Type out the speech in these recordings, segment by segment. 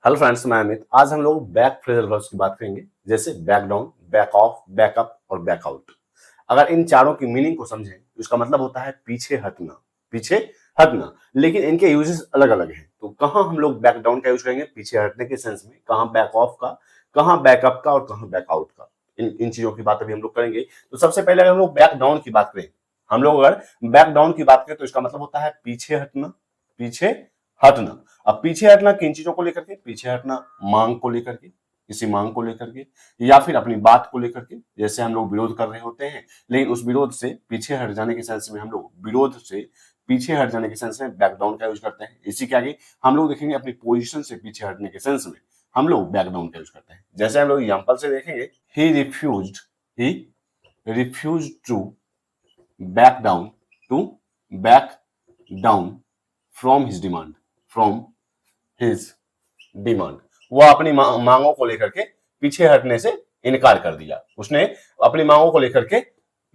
Hello friends, मैं अमित। आज हम लोग बैक फ्रेजल वर्ब्स की बात करेंगे, जैसे back down, back of, back up और बैक आउट। अगर इन चारों की मीनिंग को समझें तो इसका मतलब होता है पीछे हटना, पीछे हटना। लेकिन इनके यूजेस अलग अलग हैं। तो कहाँ हम लोग बैक डाउन का यूज करेंगे पीछे हटने के सेंस में, कहाँ बैक ऑफ का, कहाँ बैक अप का और कहाँ बैक आउट का। इन चीजों की बात अभी हम लोग करेंगे। तो सबसे पहले अगर हम लोग बैक डाउन की बात करें, हम लोग अगर बैक डाउन की बात करें तो इसका मतलब होता है पीछे हटना, पीछे हटना। अब पीछे हटना किन चीजों को लेकर के? पीछे हटना मांग को लेकर के, किसी मांग को लेकर के, या फिर अपनी बात को लेकर के। जैसे हम लोग विरोध कर रहे होते हैं, लेकिन उस विरोध से पीछे हट जाने के सेंस में हम लोग विरोध से पीछे हट जाने के सेंस में बैक डाउन का यूज करते हैं। इसी के आगे हम लोग देखेंगे अपनी पोजीशन से पीछे हटने के सेंस में हम लोग बैक डाउन का यूज करते हैं। जैसे हम लोग एग्जांपल से देखेंगे, he refused to back down, to back down from his demand, from his demand. वो अपनी मांगों को लेकर के पीछे हटने से इनकार कर दिया। उसने अपनी मांगों को लेकर के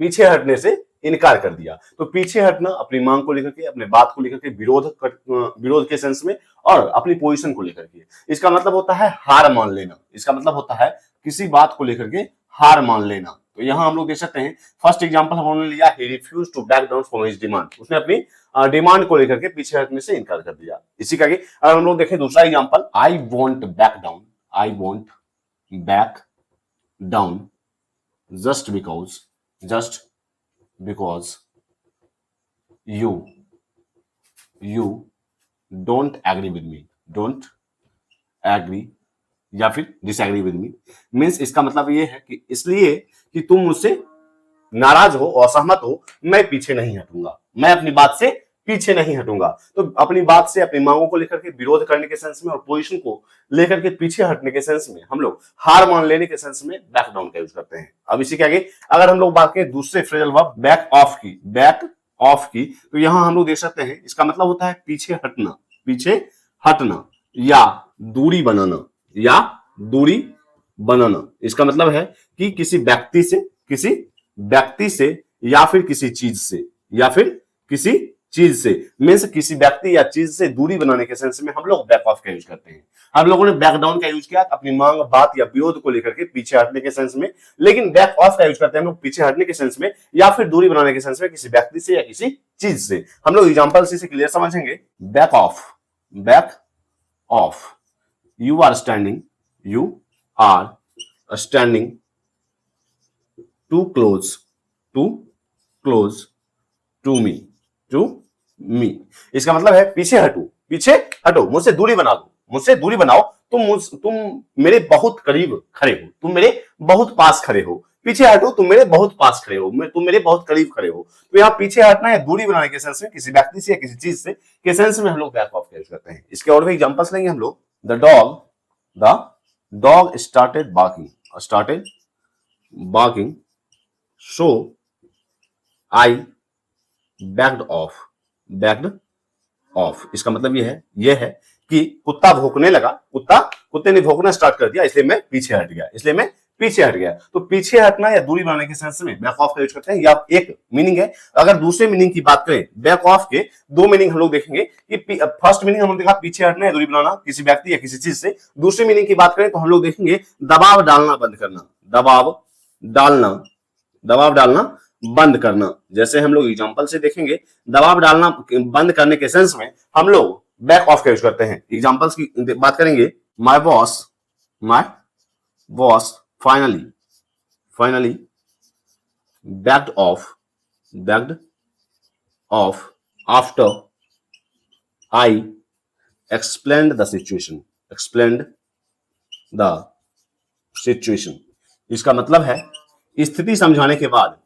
पीछे हटने से इनकार कर दिया। तो पीछे हटना अपनी मांग को लेकर के, अपने बात को लेकर के, विरोध के सेंस में, और अपनी पोजीशन को लेकर के। इसका मतलब होता है हार मान लेना। इसका मतलब होता है किसी बात को लेकर के हार मान लेना। तो यहां हम लोग देख सकते हैं, फर्स्ट एग्जांपल हमने लिया, he refused to back down from his demand. उसने अपनी डिमांड को लेकर के पीछे हटने से इनकार कर दिया। इसी का अगर हम लोग देखें दूसरा example, I want back down, I want back down just because you don't agree with me, don't agree या फिर डिसएग्री विद मी। मीन्स इसका मतलब ये है कि इसलिए कि तुम मुझसे नाराज हो, असहमत हो, मैं पीछे नहीं हटूंगा, मैं अपनी बात से पीछे नहीं हटूंगा। तो अपनी बात से, अपनी मांगों को लेकर के विरोध करने के सेंस में और पोजीशन को लेकर के पीछे हटने के सेंस में हम लोग हार मान लेने के सेंस में बैक डाउन का यूज करते हैं। अब इसी के आगे अगर हम लोग बात करें दूसरे फ्रेजल वर्ब बैक ऑफ की, तो यहां हम लोग देख सकते हैं इसका मतलब होता है पीछे हटना या दूरी बनाना, या दूरी बनाना। इसका मतलब है कि किसी व्यक्ति से या फिर किसी चीज से, मीन्स किसी व्यक्ति या चीज से दूरी बनाने के सेंस में हम लोग बैक ऑफ का यूज करते हैं। हम लोगों ने बैक डाउन का यूज किया अपनी मांग, बात या विरोध को लेकर के पीछे हटने के सेंस में, लेकिन बैक ऑफ का यूज करते हैं हम लोग पीछे हटने के सेंस में या फिर दूरी बनाने के सेंस में किसी व्यक्ति से या किसी चीज से। हम लोग एग्जांपल से क्लियर समझेंगे। Back off, you are standing too close to me. इसका मतलब है पीछे हटो, मुझसे दूरी बनाओ, तुम मेरे बहुत करीब खड़े हो, तुम मेरे बहुत पास खड़े हो। पीछे हटो, तुम मेरे बहुत पास खड़े हो, तुम मेरे बहुत करीब खड़े हो। तो यहाँ पीछे हटना है दूरी बनाने के सेंस में, किसी व्यक्ति से या किसी चीज से के सेंस में हम लोग बैक ऑफ का यूज करते हैं। इसके और भी एग्जांपल्स लेंगे हम लोग। The dog started barking, so I backed off। इसका मतलब ये है कि कुत्ता भौंकने लगा, कुत्ते ने भौंकना स्टार्ट कर दिया, इसलिए मैं पीछे हट गया। तो पीछे हटना या दूरी बनाने के सेंस में बैक ऑफ का यूज करते हैं। या एक मीनिंग है। अगर दूसरे मीनिंग की बात करें बैक ऑफ के, दो मीनिंग हम लोग देखेंगे कि फर्स्ट मीनिंग हमने देखा पीछे हटना या दूरी बनाना किसी व्यक्ति या किसी चीज से। दूसरी मीनिंग की बात करें तो हम लोग देखेंगे दबाव डालना बंद करना, दबाव डालना बंद करना। जैसे हम लोग एग्जांपल से देखेंगे, दबाव डालना बंद करने के सेंस में हम लोग बैक ऑफ का यूज करते हैं। एग्जांपल्स की बात करेंगे। My boss finally backed of after I explained the situation. इसका मतलब है स्थिति समझाने के बाद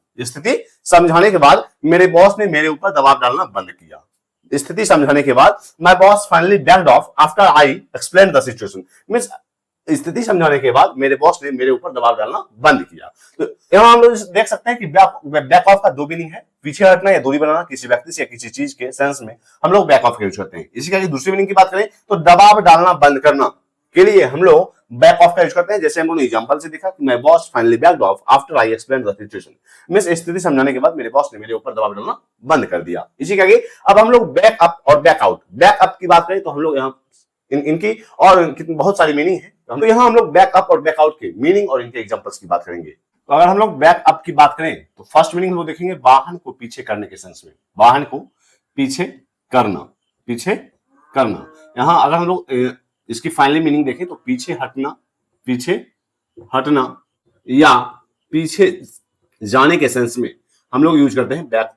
मेरे बॉस ने मेरे ऊपर दबाव डालना बंद किया। स्थिति समझाने के बाद my boss finally backed of after I explained the situation. Means स्थिति समझाने के बाद मेरे बॉस ने मेरे ऊपर दबाव डालना बंद किया। तो यहाँ हम लोग देख सकते हैं कि बैक ऑफ का दो मीनिंग है, पीछे हटना या दूरी बनाना किसी व्यक्ति से या किसी चीज के सेंस में हम लोग बैक ऑफ का यूज करते हैं। इसी का दूसरी मीनिंग की बात करें तो दबाव डालना बंद करना के लिए हम लोग बैक ऑफ का यूज करते हैं। जैसे हम लोगों ने एग्जांपल से देखा कि my boss finally backed of after I explained the situation. Means स्थिति समझाने के बाद मेरे बॉस ने मेरे ऊपर दबाव डालना बंद कर दिया। इसी के आगे अब हम लोग बैक अप और बैक आउट। बैक अप की बात करें तो हम लोग यहाँ इनकी और कितनी बहुत सारी मीनिंग है। तो यहाँ हम लोग बैक अप और बैक आउट के मीनिंग और इनके एग्जांपल्स की बात करेंगे। तो अगर हम लोग बैक अप की बात करें तो फर्स्ट मीनिंग हम लोग देखेंगे वाहन को पीछे करने के सेंस में, वाहन को पीछे करना, पीछे करना। यहाँ अगर हम लोग इसकी फाइनली मीनिंग देखें तो पीछे हटना, पीछे हटना या पीछे जाने के सेंस में हम लोग यूज करते हैं बैक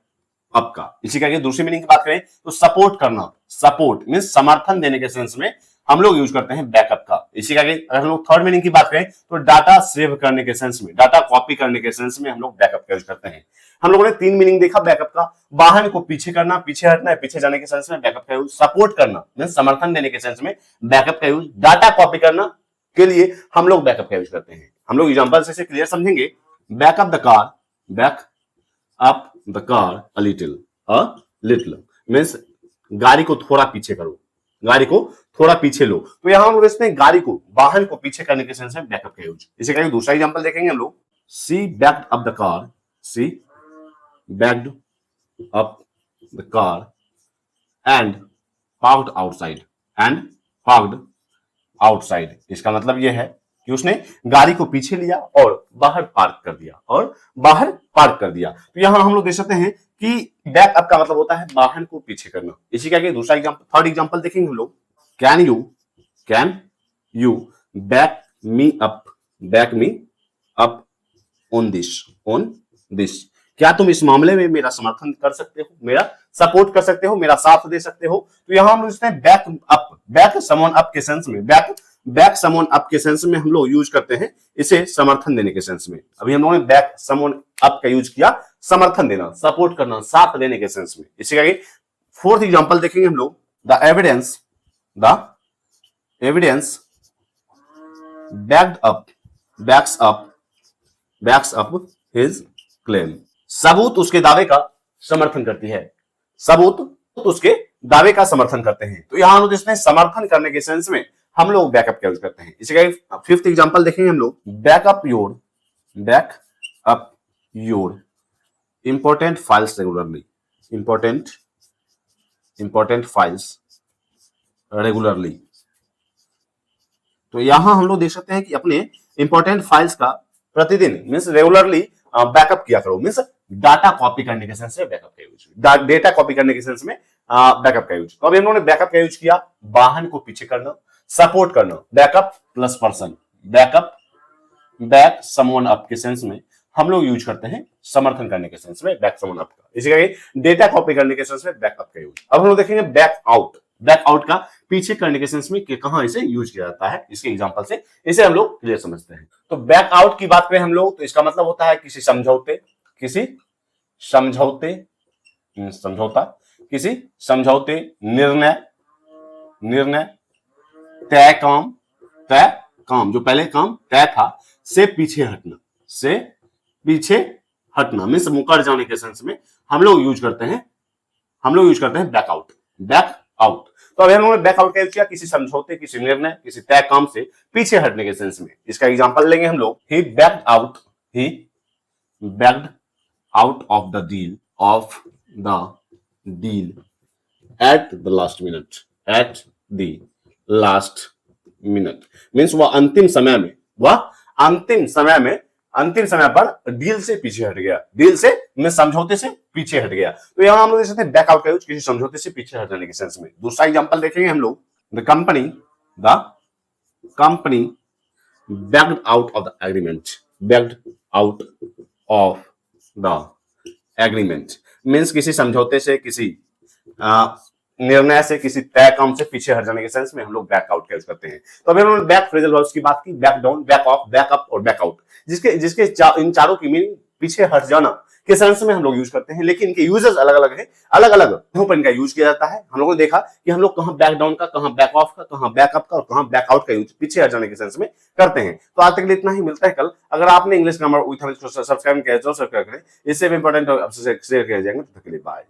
अप का। इसी करके दूसरी मीनिंग की बात करें तो सपोर्ट करना, सपोर्ट मींस समर्थन देने के सेंस में हम लोग यूज करते हैं बैकअप का। इसी करके अगर हम लोग थर्ड मीनिंग की बात करें तो डाटा सेव करने के सेंस में, डाटा कॉपी करने के सेंस में हम लोग बैकअप का यूज करते हैं। हम लोगों ने तीन मीनिंग देखा बैकअप का, वाहन को पीछे करना, पीछे हटना है, पीछे जाने के सेंस में बैकअप का यूज, सपोर्ट करना मींस समर्थन देने के सेंस में बैकअप का यूज, डाटा कॉपी करना के लिए हम लोग बैकअप का यूज करते हैं। हम लोग एग्जांपल से क्लियर समझेंगे। Backup the car, back up the car a little means गाड़ी को थोड़ा पीछे करो, गाड़ी को थोड़ा पीछे लो। तो यहां हम लोग इसमें गाड़ी को, वाहन को पीछे करने के सेंस में बैकअप का यूज। इसी का दूसरा एग्जांपल देखेंगे हम लोग। She backed up the car, she backed up the car and parked outside, and parked outside. इसका मतलब यह है कि उसने गाड़ी को पीछे लिया और बाहर पार्क कर दिया, और बाहर पार्क कर दिया। तो यहां हम लोग देख सकते हैं कि बैक अप का मतलब होता है वाहन को पीछे करना। इसी का दूसरा एग्जांपल, थर्ड एग्जांपल देखेंगे हम लोग। Can you back me up, back me up on this, क्या तुम इस मामले में मेरा समर्थन कर सकते हो, मेरा सपोर्ट कर सकते हो, मेरा साथ दे सकते हो। तो यहां हम लोग इसमें back up, back someone up के सेंस में, बैक समवन अप के सेंस में हम लोग यूज करते हैं इसे समर्थन देने के सेंस में। अभी हम लोगों ने बैक समवन अप का यूज किया समर्थन देना, सपोर्ट करना, साथ देने के सेंस में। इसी का फोर्थ एग्जांपल देखेंगे हम लोग। The evidence backs up his claim, सबूत उसके दावे का समर्थन करती है, सबूत उसके दावे का समर्थन करते हैं। तो यहां हम इसमें समर्थन करने के सेंस में हम लोग बैकअप का यूज करते हैं। इसी का फिफ्थ एग्जांपल देखेंगे हम लोग। Backup your important files regularly, important files regularly. तो यहां हम लोग देख सकते हैं कि अपने इंपॉर्टेंट फाइल्स का प्रतिदिन मींस रेगुलरली बैकअप किया करो, मींस डाटा कॉपी करने के सेंस में बैकअप का यूज, डेटा कॉपी करने के सेंस में बैकअप का यूज। तो अभी हम लोगों ने बैकअप का यूज किया वाहन को पीछे करना, सपोर्ट करना, backup plus person, back someone up के सेंस में हम लोग यूज करते हैं समर्थन करने के सेंस में बैक समवन अप का। इसी का डेटा कॉपी करने के सेंस में बैकअप का यूज। अब हम लोग देखेंगे बैक आउट का पीछे करने के सेंस में कहां इसे यूज किया जाता है, इसके एग्जांपल से इसे हम लोग क्लियर समझते हैं। तो बैक आउट की बात करें हम लोग तो इसका मतलब होता है किसी समझौते, निर्णय, तय काम जो पहले काम तय था से पीछे हटना मींस मुकर जाने के सेंस में हम लोग यूज करते हैं बैक आउट। तो अभी हम लोगों ने बैक आउट का यूज किया किसी समझौते, किसी निर्णय, किसी तय काम से पीछे हटने के सेंस में। इसका एग्जांपल लेंगे हम लोग। He backed out of the deal at the last minute means वह अंतिम समय पर डील से पीछे हट गया, डील से में समझौते से पीछे हट गया। तो यहां हम लोग देख सकते हैं बैक आउट का यूज किसी समझौते से पीछे हट जाने के सेंस में। दूसरा एग्जांपल देखेंगे हम लोग। The company backed out of the agreement, means किसी समझौते से, किसी निर्णय से, किसी तय काम से पीछे हट जाने के सेंस में हम लोग बैक आउट का यूज करते हैं। तो अभी हमने बैक फ्रेजल वर्ब्स की बात की, back down, back of, back up और बैक आउट, जिसके इन चारों की मीनिंग पीछे हट जाना के सेंस में हम लोग यूज करते हैं, लेकिन इनके यूजेस अलग अलग है, अलग अलग जगहों पर इनका यूज किया जाता है। हम लोगों ने देखा कि हम लोग कहां बैक डाउन का, कहां बैक ऑफ का, कहां बैक अप का और कहां बैक आउट का यूज पीछे हट जाने के सेंस में करते हैं। तो आज तक के लिए इतना ही, मिलता है कल। अगर आपने इंग्लिश ग्रामर विद हमें सब्सक्राइब किया तो सब्सक्राइब करें, इससे भी इंपॉर्टेंट शेयर किया जाएगा। तब तक के लिए बाय।